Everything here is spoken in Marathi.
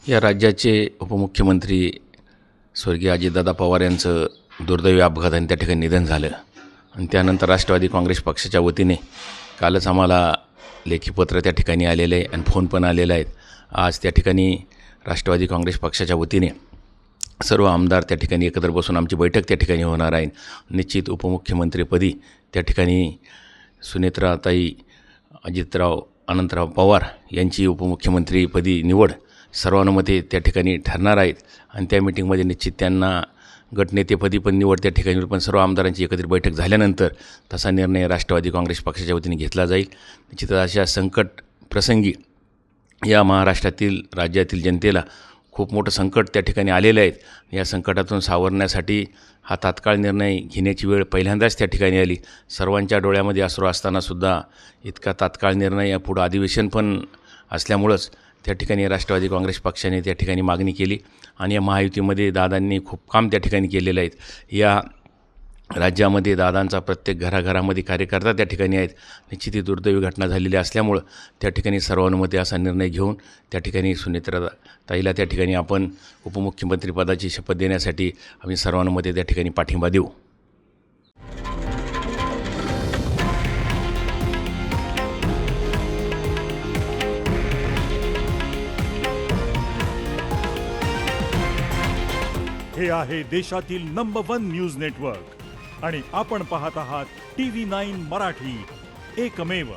या राज्याचे उपमुख्यमंत्री स्वर्गीय अजितदादा पवार यांचं दुर्दैवी अपघाताने त्या ठिकाणी निधन झालं आणि त्यानंतर राष्ट्रवादी काँग्रेस पक्षाच्या वतीने कालच आम्हाला लेखीपत्र त्या ठिकाणी आलेलं आहे आणि फोन पण आलेला आहेत. आज त्या ठिकाणी राष्ट्रवादी काँग्रेस पक्षाच्या वतीने सर्व आमदार त्या ठिकाणी एकत्र बसून आमची बैठक त्या ठिकाणी होणार आहे. निश्चित उपमुख्यमंत्रीपदी त्या ठिकाणी सुनेत्राताई अजितराव अनंतराव पवार यांची उपमुख्यमंत्रीपदी निवड सर्वानुमते त्या ठिकाणी ठरणार आहेत आणि त्या मीटिंगमध्ये निश्चित त्यांना गटनेतेपदी पण निवड त्या ठिकाणी होईल. पण सर्व आमदारांची एकत्रित बैठक झाल्यानंतर तसा निर्णय राष्ट्रवादी काँग्रेस पक्षाच्या वतीने घेतला जाईल. निश्चितच अशा संकट प्रसंगी या महाराष्ट्रातील राज्यातील जनतेला खूप मोठं संकट त्या ठिकाणी आलेलं आहे. या संकटातून सावरण्यासाठी हा तात्काळ निर्णय घेण्याची वेळ पहिल्यांदाच त्या ठिकाणी आली. सर्वांच्या डोळ्यामध्ये अश्रू असतानासुद्धा इतका तात्काळ निर्णय या पुढं अधिवेशन पण असल्यामुळंच त्या ठिकाणी राष्ट्रवादी काँग्रेस पक्षाने त्या ठिकाणी मागणी केली आणि या महायुतीमध्ये दादांनी खूप काम त्या ठिकाणी केलेलं आहे. या राज्यामध्ये दादांचा प्रत्येक घराघरामध्ये कार्यकर्ता त्या ठिकाणी आहेत. निश्चित ही दुर्दैवी घटना झालेली असल्यामुळं त्या ठिकाणी सर्वानुमते असा निर्णय घेऊन त्या ठिकाणी सुनेत्राताईला त्या ठिकाणी आपण उपमुख्यमंत्रीपदाची शपथ देण्यासाठी आम्ही सर्वानुमते त्या ठिकाणी पाठिंबा देऊ. हे आहे देशातील नंबर 1 न्यूज नेटवर्क आणि आपण पाहत आहात TV9 मराठी, एकमेव.